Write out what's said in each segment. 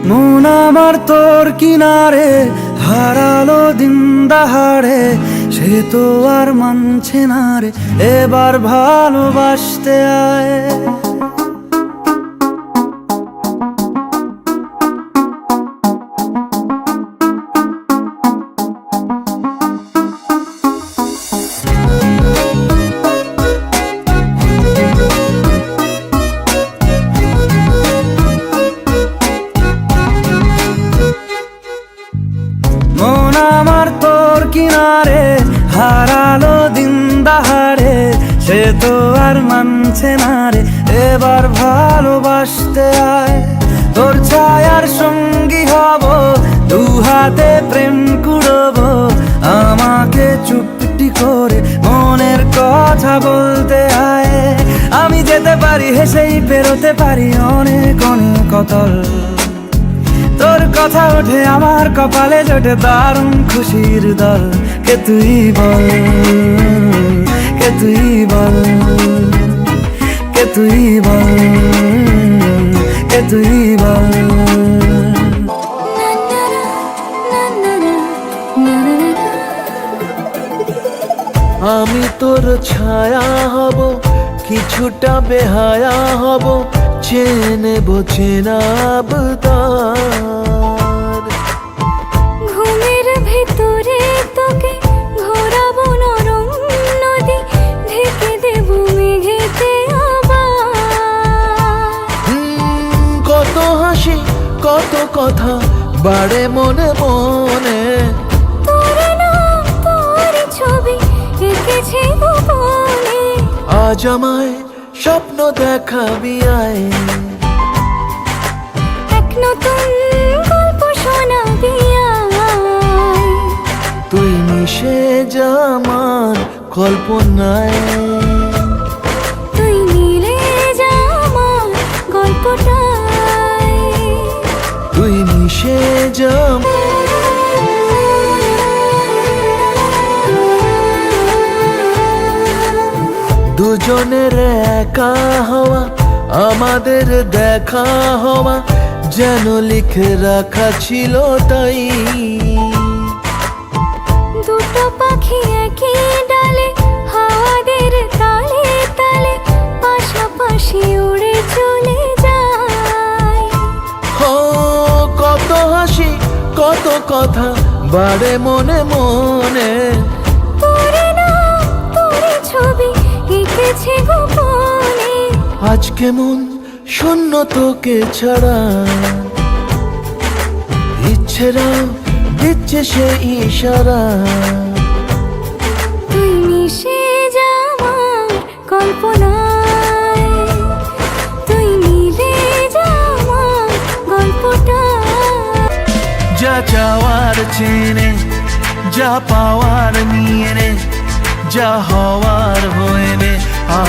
মন আমার তোর কিনারে হারালো দিন দাহাড়ে, সে তো আর মানছে না রে এবার ভালোবাসতে আয়। মন আমার তোর কিনারে হারালো দিন দাহাড়ে, সে তো আর মানছে না রে এবার ভালোবাসতে আয়। তোর ছায়ার সঙ্গী হব, দু হাতে প্রেম কুড়বো, আমাকে চুপটি করে মনের কথা বলতে আয়। আমি যেতে পারি হেসেই পেরোতে পারি অনেক অনেক অতল, তোর কথা ওঠে আমার কপালে জোটে দারুণ খুশির দল। কে তুই বল, কে তুই বল, কে তুই বল, কে তুই বল। আমি তোর ছায়া হব, কিছুটা বেহায়া হব, চেনে চেনাব তার। ঘুমের ভেতরে তোকে ঘোরাবো নরম নদী, ঢেকে দেব মেঘেতে আবার। কত হাসি কত কথা বাড়ে মনে মনে, তোর নাম তোর ছবি এঁকেছে গোপনে। আজ আমায় স্বপ্ন দেখাবি আয়, এক নতুন গল্প শোনাবি আয়। তুই মিশে যা আমার কল্পনায়, তুই মিলে যা আমার গল্পটায়। তুই মিশে যা। দুজনের একা হওয়া, আমাদের দেখা হওয়া যেন লিখে রাখা ছিল তাই। দুটো পাখি একই ডালে, হাওয়াদের তালে তালে পাশাপাশি উড়ে চলে যায়। ও কত হাসি কত কথা বাড়ে মনে মনে, তোর নাম তোর ছবি এঁকেছে গোপনে। আজ কেমন শূন্য তোকে ছাড়া, ইচ্ছেরা দিচ্ছে সে ইশারা। তুই মিশে যা আমার কল্পনায়, তুই মিলে যা আমার গল্পটায়। যা চাওয়ার চেনে, যা পাওয়ার নিয়ে নে, যা হওয়ার হয়ে নে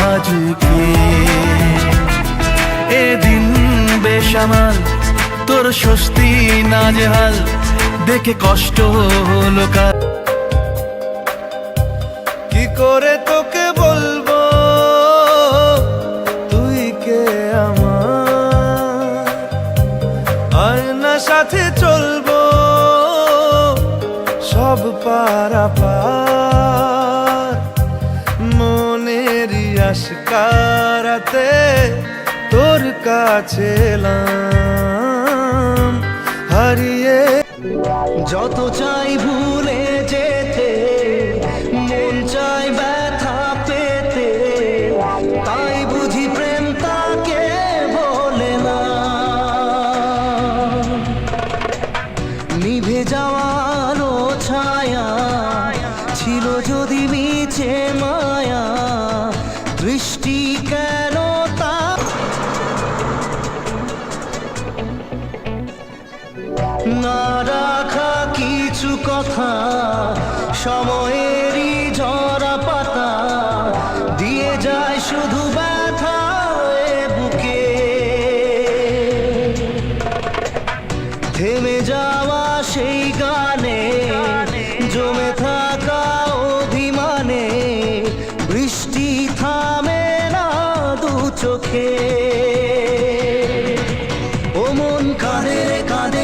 আজকে। এদিন বেসামাল তোর স্বস্তি নাজেহাল, দেখে কষ্ট হলো কার। কি করে তোকে বলবো তুই কে আমার, আয়না সাথে চলবো সব পারাপার। মনেরই আশকারাতে তোর কাছে এলাম হারিয়ে। যত চাই ভুলে যেতে, মন চাই ব্যথা পেতে, তাই বুঝি প্রেম তাকে বলে না। নিভে যাওয়ার ছায়া ছিল যদি মিছে মায়া, দৃষ্টি কেন তা না রাখা কিছু কথা, সময়েরই ঝরা পাতা দিয়ে যায় শুধু ব্যথা এ বুকে। থেমে যাওয়া সেই গানে জমে থাকা অভিমানে, বৃষ্টি থামে না দু চোখে। ও মন কাঁদে কাঁদে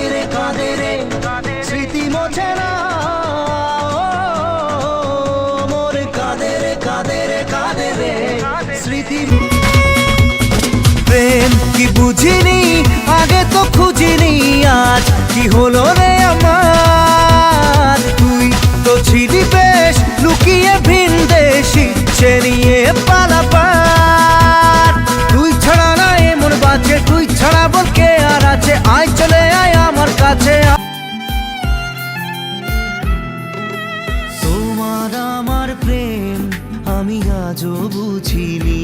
কি বুঝিনি আগে তো খুঁজিনি, আজ কি হলো রে আমার। তুই তো ছিলি বেশ লুকিয়ে ভিন দেশি, সে নিয়ে পালাপার। তুই ছাড়া না এমন বাজে, তুই ছাড়া বল কে আর আছে, আয় চলে আয় আমার কাছে। তোমার আমার প্রেম আমি আজও বুঝিনি,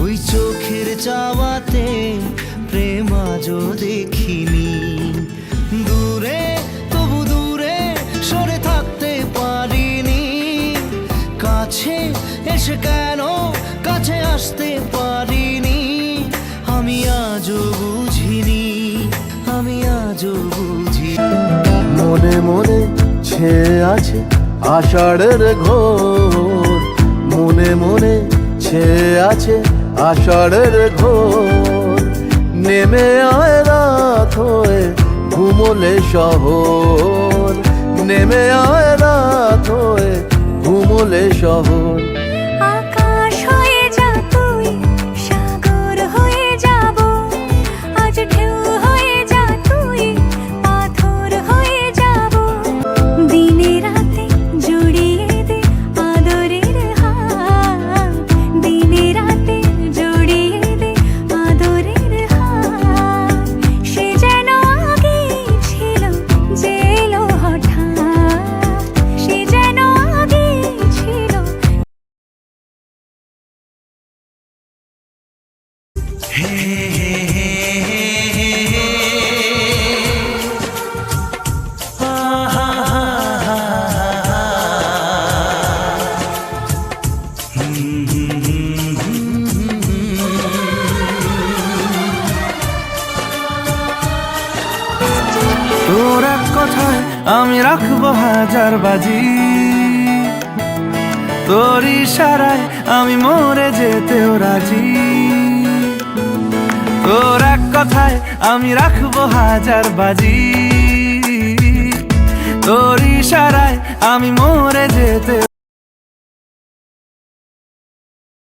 ওই চোখের চাওয়াতে প্রেম আজও দেখিনি। দূরে তবু দূরে সরে থাকতে পারিনি, কাছে এসে কেন কাছে আসতে পারিনি। আমি আজও বুঝিনি, আমি আজও বুঝি। মনে মনে ছেয়ে আছে আষাঢ়ের ঘোর, মনে মনে ছেয়ে আছে আষাঢ়ের ঘোর। নেমে আয় রাত হয়ে ঘুমোলে শহর, নেমে আয় রাত হয়ে ঘুমোলে শহর। আকাশ হয়ে যা তুই, সাগর হয়ে যাব, আজ ঢেউ হয়ে যা তুই, পাথর হয়ে যাব। দিনে রাতে জড়িয়ে দে আদরের হাত, দিনে রাতে জড়িয়ে দে আদরের হাত। সে যেন আগে ছিল যে এলো হঠাৎ, সে যেন আগে ছিল। তোর এক কথায় আমি রাখবো হাজার বাজি, তোর ইশারায় আমি মরে যেতেও রাজি। তোর এক কথায় আমি রাখবো হাজার বাজি, তোর ইশারায় আমি মরে যেতে